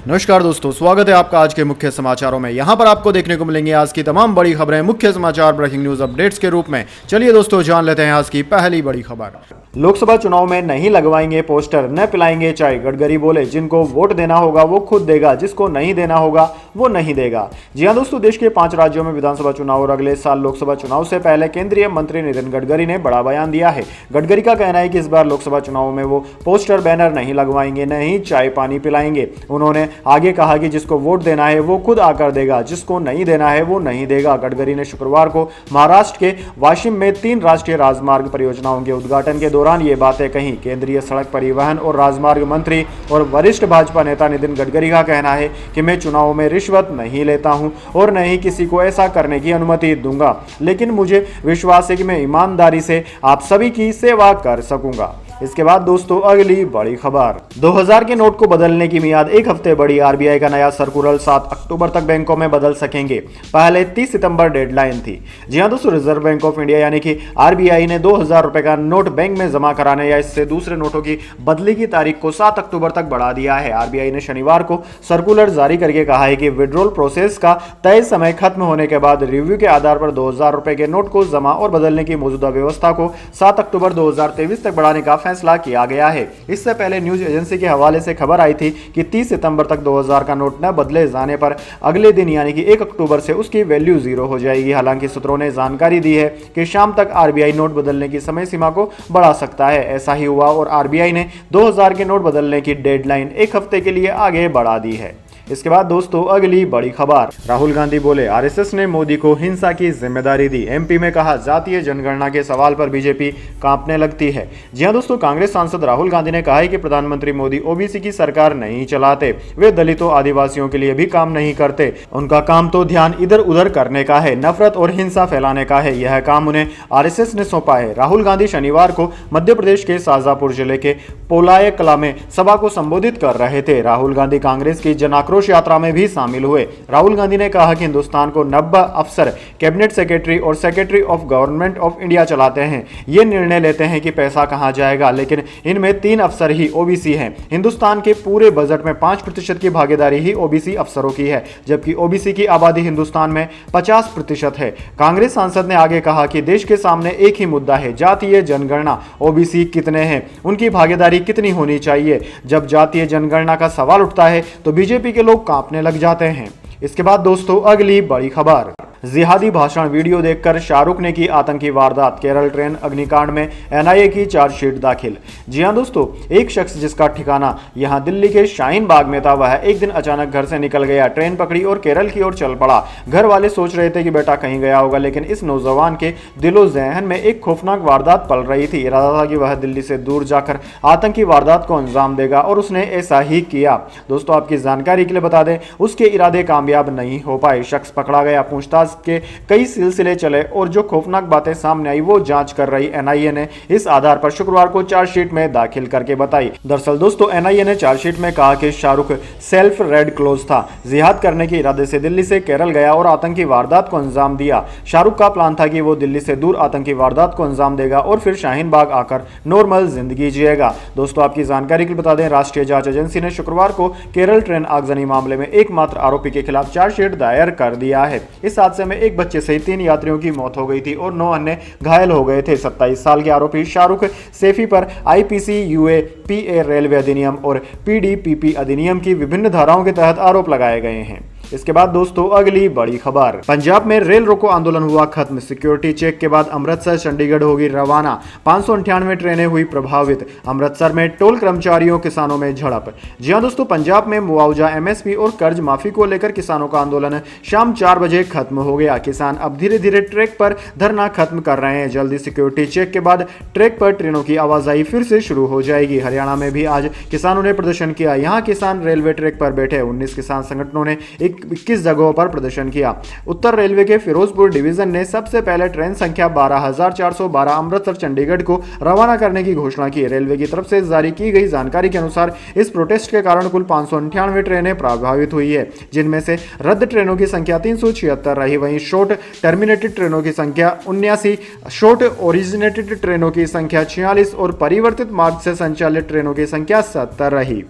नमस्कार दोस्तों, स्वागत है आपका आज के मुख्य समाचारों में। यहां पर आपको देखने को मिलेंगे आज की तमाम बड़ी खबरें मुख्य समाचार ब्रेकिंग न्यूज अपडेट्स के रूप में। चलिए दोस्तों, जान लेते हैं आज की पहली बड़ी खबर। लोकसभा चुनाव में नहीं लगवाएंगे पोस्टर, न पिलाएंगे चाय। गडकरी बोले, जिनको वोट देना होगा वो खुद देगा, जिसको नहीं देना होगा वो नहीं देगा। जी हां दोस्तों, देश के 5 राज्यों में विधानसभा चुनाव और अगले साल लोकसभा चुनाव से पहले केंद्रीय मंत्री नितिन गडकरी ने बड़ा बयान दिया है। गडकरी का कहना है कि इस बार लोकसभा चुनाव में वो पोस्टर बैनर नहीं लगवाएंगे, न ही चाय पानी पिलाएंगे। उन्होंने आगे कहा कि जिसको वोट देना है वो खुद आकर देगा, जिसको नहीं देना है वो नहीं देगा। गडकरी ने शुक्रवार को महाराष्ट्र के वाशिम में 3 राष्ट्रीय राजमार्ग परियोजनाओं के उद्घाटन के दौरान ये बातें कही। केंद्रीय सड़क परिवहन और राजमार्ग मंत्री और वरिष्ठ भाजपा नेता नितिन गडकरी का कहना है कि मैं चुनाव में रिश्वत नहीं लेता हूं और न ही किसी को ऐसा करने की अनुमति दूंगा, लेकिन मुझे विश्वास है कि मैं ईमानदारी से आप सभी की सेवा कर सकूंगा। इसके बाद दोस्तों, अगली बड़ी खबर। 2000 के नोट को बदलने की मियाद 1 हफ्ते बढ़ी। आरबीआई का नया सर्कुलर 7 अक्टूबर तक बैंकों में बदल सकेंगे। पहले 30 सितंबर डेडलाइन थी। जी हां दोस्तों, रिजर्व बैंक ऑफ इंडिया यानी कि आरबीआई ने 2000 रुपए का नोट बैंक में जमा कराने या इससे दूसरे नोटों की बदली की तारीख को 7 अक्टूबर तक बढ़ा दिया है। आरबीआई ने शनिवार को सर्कुलर जारी करके कहा है कि विड्रॉल प्रोसेस का तय समय खत्म होने के बाद रिव्यू के आधार पर 2000 रुपए के नोट को जमा और बदलने की मौजूदा व्यवस्था को 7 अक्टूबर 2023 तक बढ़ाने का फैसला किया गया है। इससे पहले न्यूज एजेंसी के हवाले से खबर आई थी कि 30 सितंबर तक 2000 का नोट न बदले जाने पर अगले दिन यानी कि 1 अक्टूबर से उसकी वैल्यू 0 हो जाएगी। हालांकि सूत्रों ने जानकारी दी है कि शाम तक आरबीआई नोट बदलने की समय सीमा को बढ़ा सकता है। ऐसा ही हुआ और आरबीआई ने 2000 के नोट बदलने की डेडलाइन 1 हफ्ते के लिए आगे बढ़ा दी है। इसके बाद दोस्तों, अगली बड़ी खबर। राहुल गांधी बोले, आरएसएस ने मोदी को हिंसा की जिम्मेदारी दी। एमपी में कहा, जातीय जनगणना के सवाल पर बीजेपी कांपने लगती है। जी हां दोस्तों, कांग्रेस सांसद राहुल गांधी ने कहा है कि प्रधानमंत्री मोदी ओबीसी की सरकार नहीं चलाते, वे दलितों आदिवासियों के लिए भी काम नहीं करते। उनका काम तो ध्यान इधर उधर करने का है, नफरत और हिंसा फैलाने का है। यह काम उन्हें आरएसएस ने सौंपा है। राहुल गांधी शनिवार को मध्य प्रदेश के शाजापुर जिले के पोलाय कला में सभा को संबोधित कर रहे थे। राहुल गांधी कांग्रेस की जन आक्रोश यात्रा में भी शामिल हुए। राहुल गांधी ने कहा कि हिंदुस्तान को 90 अफसर कैबिनेट सेक्रेटरी और secretary of government of India चलाते हैं। ये निर्णय लेते हैं कि पैसा कहां जाएगा, लेकिन इनमें 3 अफसर ही ओबीसी हैं। हिंदुस्तान के पूरे बजट में 5% की भागीदारी ही ओबीसी अफसरों की है, जबकि ओबीसी की आबादी हिंदुस्तान में 50% है। कांग्रेस सांसद ने आगे कहा कि देश के सामने एक ही मुद्दा है, जातीय जनगणना। ओबीसी कितने हैं, उनकी भागीदारी कितनी होनी चाहिए। जब जातीय जनगणना का सवाल उठता है तो बीजेपी के लोग कांपने लग जाते हैं। इसके बाद दोस्तों, अगली बड़ी खबर। जिहादी भाषण वीडियो देखकर शाहरुख ने की आतंकी वारदात। केरल ट्रेन अग्निकांड में एनआईए की चार्जशीट दाखिल। जी हां दोस्तों, एक शख्स जिसका ठिकाना यहां दिल्ली के शाहीन बाग में था, वह एक दिन अचानक घर से निकल गया, ट्रेन पकड़ी और केरल की ओर चल पड़ा। घर वाले सोच रहे थे कि बेटा कहीं गया होगा, लेकिन इस नौजवान के दिलो ज़हन में एक खौफनाक वारदात पल रही थी। इरादा था कि वह दिल्ली से दूर जाकर आतंकी वारदात को अंजाम देगा और उसने ऐसा ही किया। दोस्तों, आपकी जानकारी के लिए बता दें, उसके इरादे कामयाब नहीं हो पाए। शख्स पकड़ा गया, पूछताछ के कई सिलसिले चले और जो खौफनाक बातें सामने आई वो जांच कर रही एनआईए ने इस आधार पर शुक्रवार को चार्जशीट में दाखिल करके बताई। दरअसल दोस्तों, एनआईए ने चार्जशीट में कहा कि शाहरुख सेल्फ रेड क्लोज था, जिहाद करने के इरादे से दिल्ली से केरल गया और आतंकी वारदात को अंजाम दिया। शाहरुख का प्लान था कि वो दिल्ली से दूर आतंकी वारदात को अंजाम देगा और फिर शाहीन बाग आकर नॉर्मल जिंदगी जिएगा। दोस्तों, आपकी जानकारी के लिए बता दें, राष्ट्रीय जांच एजेंसी ने शुक्रवार को केरल ट्रेन आगजनी मामले में एकमात्र आरोपी के खिलाफ चार्जशीट दायर कर दिया है। इस हादसे में एक बच्चे सहित 3 यात्रियों की मौत हो गई थी और 9 अन्य घायल हो गए थे। 27 साल के आरोपी शाहरुख सैफी पर आईपीसी, यूए, पीए, रेलवे अधिनियम और पीडीपीपी अधिनियम की विभिन्न धाराओं के तहत आरोप लगाए गए हैं। इसके बाद दोस्तों, अगली बड़ी खबर। पंजाब में रेल रोको आंदोलन हुआ खत्म। सिक्योरिटी चेक के बाद अमृतसर चंडीगढ़ होगी रवाना। 598 ट्रेनें हुई प्रभावित। अमृतसर में टोल कर्मचारियों किसानों में झड़प। जी हां दोस्तों, पंजाब में मुआवजा, एमएसपी और कर्ज माफी को लेकर किसानों का आंदोलन शाम 4 बजे खत्म हो गया। किसान अब धीरे धीरे ट्रैक पर धरना खत्म कर रहे हैं। जल्दी सिक्योरिटी चेक के बाद ट्रैक पर ट्रेनों की आवाजाही फिर से शुरू हो जाएगी। हरियाणा में भी आज किसानों ने प्रदर्शन किया। यहाँ किसान रेलवे ट्रैक पर बैठे। 19 किसान संगठनों ने 21 जगहों पर प्रदर्शन किया। उत्तर रेलवे के फिरोजपुर डिवीजन ने सबसे पहले ट्रेन संख्या 12,412 अमृतसर चंडीगढ़ को रवाना करने की घोषणा की। रेलवे की तरफ से जारी की गई जानकारी के अनुसार इस प्रोटेस्ट के कारण कुल 598 ट्रेनें प्रभावित हुई है, जिनमें से रद्द ट्रेनों की संख्या 376 रही। वहीं शॉर्ट टर्मिनेटेड ट्रेनों की संख्या 79, शॉर्ट ओरिजिनेटेड ट्रेनों की संख्या 46 और परिवर्तित मार्ग से संचालित ट्रेनों की संख्या 70 रही।